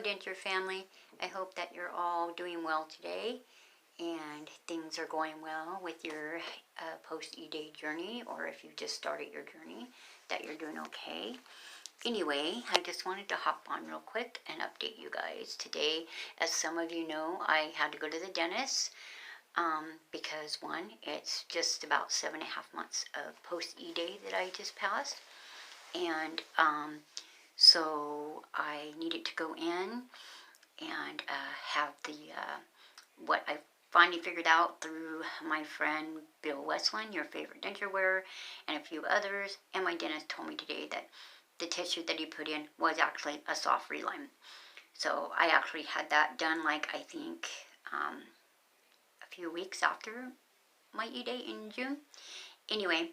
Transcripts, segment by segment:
Denture family. I hope that you're all doing well today and things are going well with your post-E-day journey, or if you just started your journey, that you're doing okay. Anyway, I just wanted to hop on real quick and update you guys. Today, as some of you know, I had to go to the dentist because one, it's just about 7.5 months of post-E-day that I just passed. And so I needed to go in and have the what I finally figured out through my friend Bill Westland, your favorite denture wearer, and a few others. And my dentist told me today that the tissue that he put in was actually a soft reline. So I actually had that done, like, I think a few weeks after my E-Day in June. Anyway,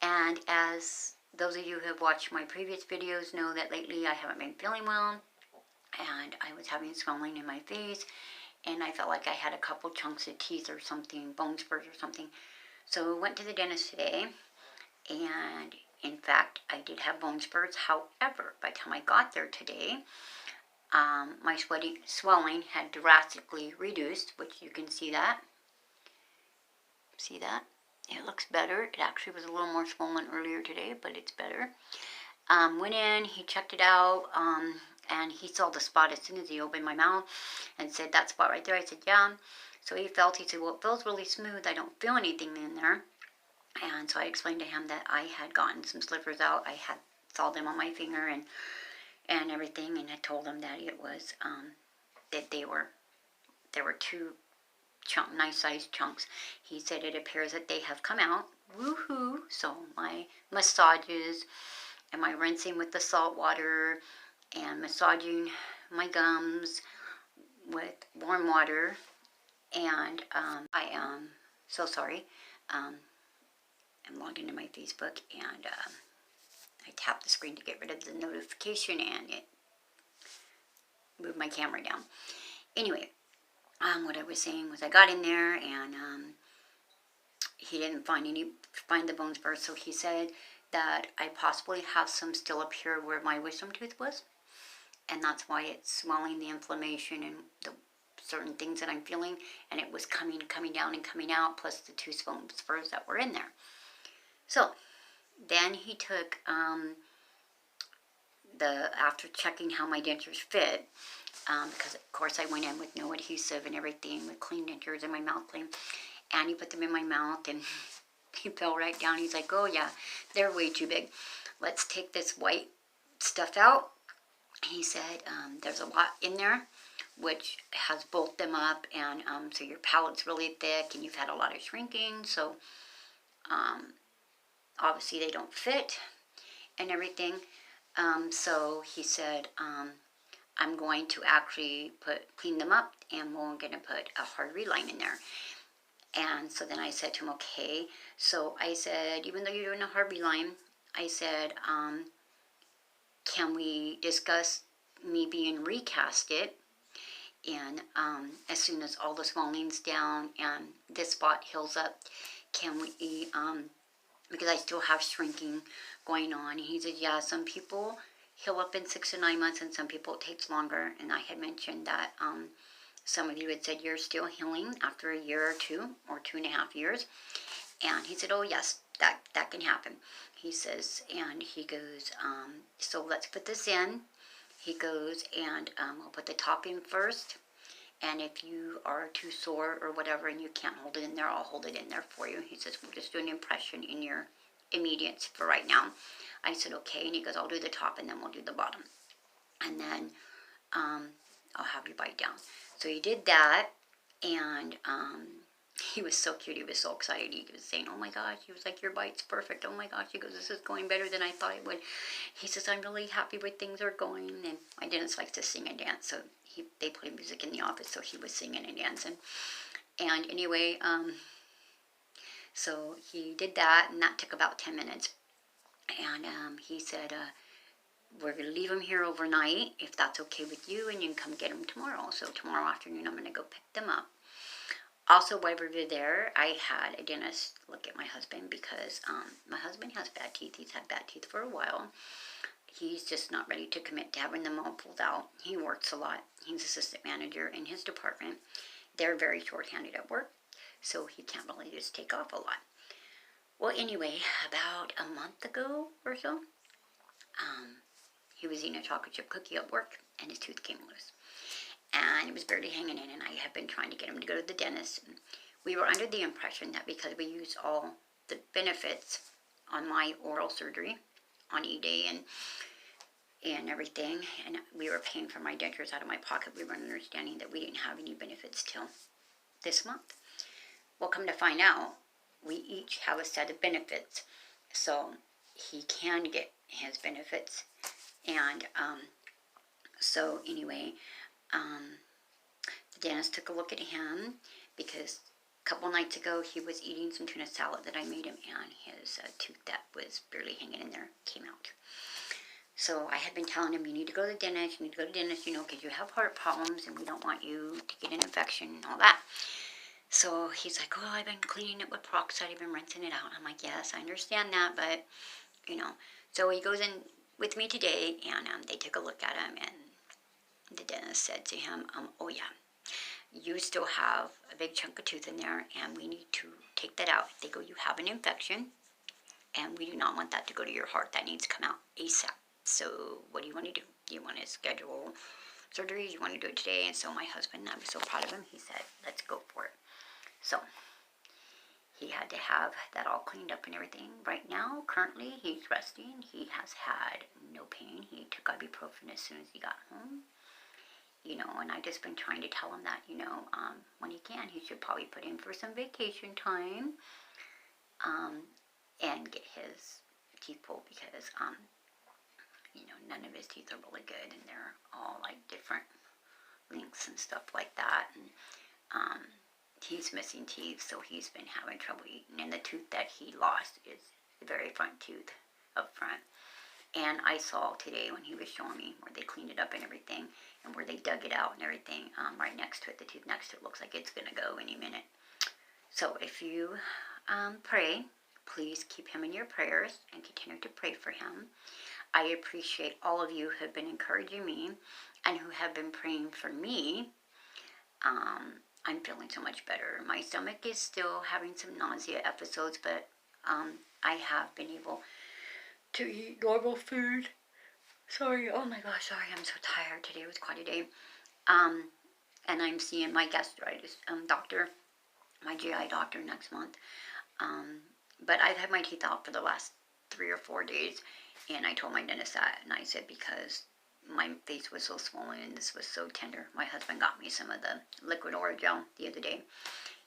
and as those of you who have watched my previous videos know that lately I haven't been feeling well, and I was having swelling in my face, and I felt like I had a couple chunks of teeth or something, bone spurs or something. So I went to the dentist today, and in fact, I did have bone spurs. However, by the time I got there today, my swelling had drastically reduced, which you can see that. See that? It looks better. It actually was a little more swollen earlier today, but it's better. Went in, he checked it out, and he saw the spot as soon as he opened my mouth and said, "That spot right there." I said, "Yeah." So he said, "Well, it feels really smooth. I don't feel anything in there." And so I explained to him that I had gotten some slivers out. I had saw them on my finger and everything, and I told him that it was, that there were two nice sized chunks. He said it appears that they have come out. Woohoo! So my massages and my rinsing with the salt water and massaging my gums with warm water, and I am so sorry. I'm logged into my Facebook, and I tapped the screen to get rid of the notification, and it moved my camera down. Anyway, what I was saying was I got in there, and he didn't find the bone spurs, so he said that I possibly have some still up here where my wisdom tooth was, and that's why it's swelling, the inflammation and the certain things that I'm feeling, and it was coming down and coming out, plus the two bone spurs that were in there. So then he took after checking how my dentures fit, because of course I went in with no adhesive and everything, with clean dentures and my mouth clean, and he put them in my mouth, and he fell right down. He's like, "Oh yeah, they're way too big. Let's take this white stuff out." He said, "There's a lot in there, which has bulked them up, and so your palate's really thick, and you've had a lot of shrinking, so obviously they don't fit and everything." So he said, "I'm going to actually clean them up, and we're going to put a hard reline in there." And so then I said to him, "Okay." So I said, "Even though you're doing a hard reline," I said, "can we discuss me being recasted? And as soon as all the swelling's down and this spot heals up, can we, because I still have shrinking going on." And he said, "Yeah, some people heal up in 6 to 9 months, and some people it takes longer." And I had mentioned that some of you had said you're still healing after a year or 2 or 2.5 years. And he said, "Oh yes, that can happen." He says, and he goes, "So let's put this in." He goes, and we'll put the top in first. And if you are too sore or whatever and you can't hold it in there, I'll hold it in there for you. He says, "We'll just do an impression in your immediates for right now." I said, "Okay." And he goes, "I'll do the top, and then we'll do the bottom. And then I'll have you bite down." So he did that, and he was so cute. He was so excited. He was saying, "Oh my gosh," he was like, "your bite's perfect. Oh my gosh." He goes, "This is going better than I thought it would." He says, "I'm really happy with things are going." And my dentist likes to sing and dance, so they play music in the office, so he was singing and dancing. And anyway, so he did that, and that took about 10 minutes. And he said, "We're going to leave them here overnight, if that's okay with you, and you can come get them tomorrow." So tomorrow afternoon, I'm going to go pick them up. Also, while we were there, I had a dentist look at my husband, because my husband has bad teeth. He's had bad teeth for a while. he's just not ready to commit to having them all pulled out. He works a lot. He's assistant manager in his department. They're very short-handed at work, so he can't really just take off a lot. Well, anyway, about a month ago or so, he was eating a chocolate chip cookie at work, and his tooth came loose. And it was barely hanging in, and I have been trying to get him to go to the dentist. And we were under the impression that because we used all the benefits on my oral surgery on E-Day and everything, and we were paying for my dentures out of my pocket, we were understanding that we didn't have any benefits till this month. Well, come to find out, we each have a set of benefits, so he can get his benefits. And so anyway, the dentist took a look at him because a couple nights ago he was eating some tuna salad that I made him, and his tooth that was barely hanging in there came out. So I had been telling him, you need to go to the dentist, you need to go to the dentist, you know, because you have heart problems and we don't want you to get an infection and all that. So he's like, oh, I've been cleaning it with peroxide, I've been rinsing it out. I'm like, yes, I understand that, but, you know. So he goes in with me today, and they took a look at him, and the dentist said to him, oh yeah, you still have a big chunk of tooth in there, and we need to take that out. They go, you have an infection, and we do not want that to go to your heart. That needs to come out ASAP. So what do you want to do? Do you want to schedule surgery? Do you want to do it today? And so my husband, I was so proud of him, he said, let's go for it. So he had to have that all cleaned up and everything. Right now, currently, he's resting. He has had no pain. He took ibuprofen as soon as he got home. You know, and I've just been trying to tell him that, you know, when he can, he should probably put in for some vacation time and get his teeth pulled because, you know, none of his teeth are really good, and they're all, like, different lengths and stuff like that. And he's missing teeth, so he's been having trouble eating. And the tooth that he lost is the very front tooth up front. And I saw today when he was showing me where they cleaned it up and everything, and where they dug it out and everything, right next to it, the tooth next to it looks like it's going to go any minute. So if you pray, please keep him in your prayers and continue to pray for him. I appreciate all of you who have been encouraging me and who have been praying for me. I'm feeling so much better. My stomach is still having some nausea episodes, but I have been able to eat normal food. Sorry, oh my gosh, sorry, I'm so tired. Today was quite a day. And I'm seeing my gastritis doctor, my GI doctor next month. But I've had my teeth out for the last 3 or 4 days, and I told my dentist that, and I said because my face was so swollen and this was so tender. My husband got me some of the liquid Orajel the other day.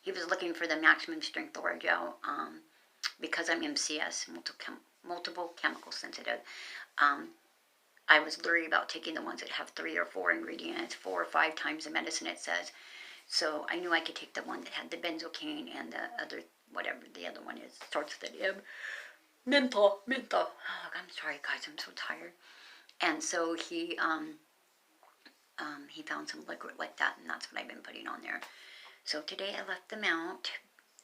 He was looking for the maximum strength Orajel because I'm MCS, multiple chemical sensitive. I was leery about taking the ones that have 3 or 4 ingredients, 4 or 5 times the medicine it says. So I knew I could take the one that had the benzocaine and the other, whatever the other one is, starts with an M. Menthol. Oh, I'm sorry guys, I'm so tired. And so he found some liquid like that, and that's what I've been putting on there. So today I left them out.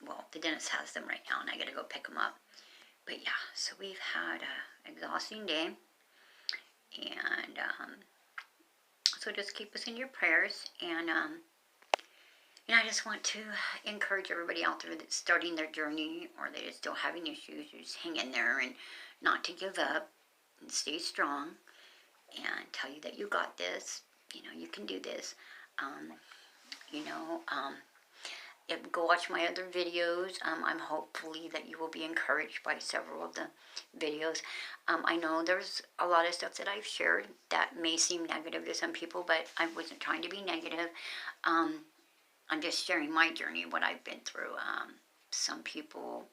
Well, the dentist has them right now, and I gotta go pick them up. But yeah, so we've had an exhausting day, and so just keep us in your prayers. And you know, I just want to encourage everybody out there that's starting their journey, or that is still having issues, just hang in there and not to give up and stay strong. And tell you that you got this, you know, you can do this. You know, go watch my other videos. I'm hopefully that you will be encouraged by several of the videos. I know there's a lot of stuff that I've shared that may seem negative to some people, but I wasn't trying to be negative. I'm just sharing my journey, what I've been through. Some people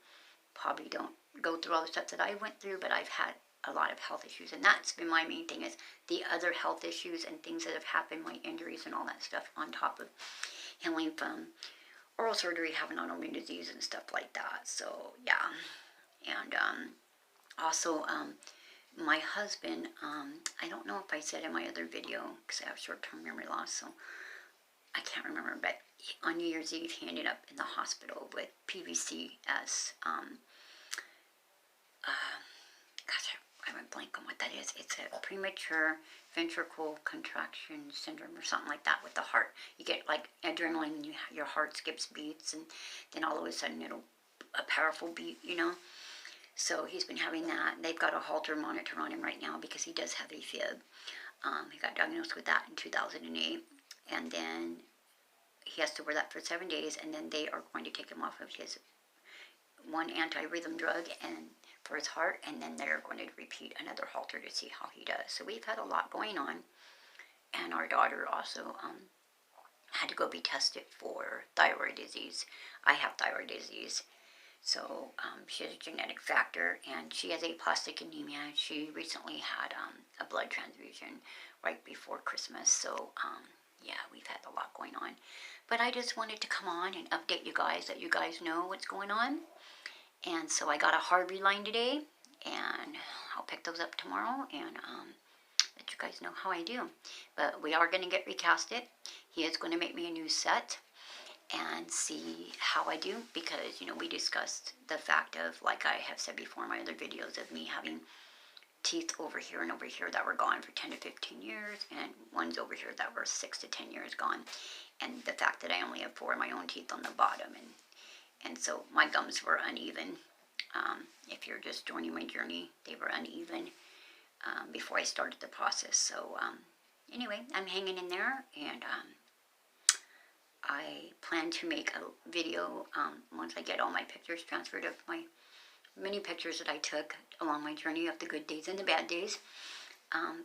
probably don't go through all the stuff that I went through, but I've had a lot of health issues, and that's been my main thing, is the other health issues and things that have happened, my injuries and all that stuff, on top of healing from oral surgery, having autoimmune disease and stuff like that. So yeah. And also my husband, I don't know if I said in my other video, because I have short-term memory loss, so I can't remember, but on New Year's Eve he ended up in the hospital with PVCS. Gosh, I went blank on what that is. It's a premature ventricle contraction syndrome or something like that with the heart. You get like adrenaline, your heart skips beats, and then all of a sudden it'll a powerful beat, you know. So he's been having that. They've got a Holter monitor on him right now because he does have AFib. He got diagnosed with that in 2008, and then he has to wear that for 7 days, and then they are going to take him off of his one anti-rhythm drug and for his heart, and then they're going to repeat another Holter to see how he does. So we've had a lot going on, and our daughter also had to go be tested for thyroid disease. I have thyroid disease, so she has a genetic factor, and she has aplastic anemia. She recently had a blood transfusion right before Christmas, so yeah, we've had a lot going on. But I just wanted to come on and update you guys, that you guys know what's going on. And so I got a Hard Reline today, and I'll pick those up tomorrow and let you guys know how I do. But we are going to get recasted. He is going to make me a new set and see how I do, because, you know, we discussed the fact of, like I have said before in my other videos, of me having teeth over here and over here that were gone for 10 to 15 years, and ones over here that were 6 to 10 years gone, and the fact that I only have 4 of my own teeth on the bottom, and so my gums were uneven. If you're just joining my journey, they were uneven before I started the process. So anyway, I'm hanging in there, and I plan to make a video once I get all my pictures transferred of my many pictures that I took along my journey of the good days and the bad days.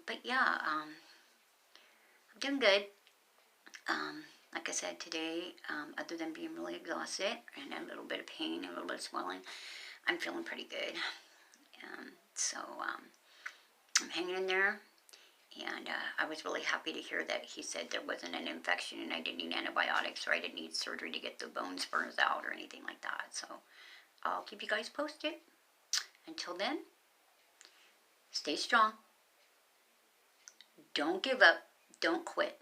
But yeah, I'm doing good. Like I said today, other than being really exhausted and a little bit of pain, a little bit of swelling, I'm feeling pretty good. So I'm hanging in there, and I was really happy to hear that he said there wasn't an infection and I didn't need antibiotics, or I didn't need surgery to get the bone spurs out or anything like that. So I'll keep you guys posted. Until then, stay strong. Don't give up. Don't quit.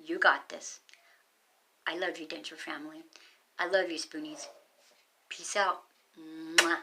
You got this. I love you, Denture family. I love you, Spoonies. Peace out. Mwah.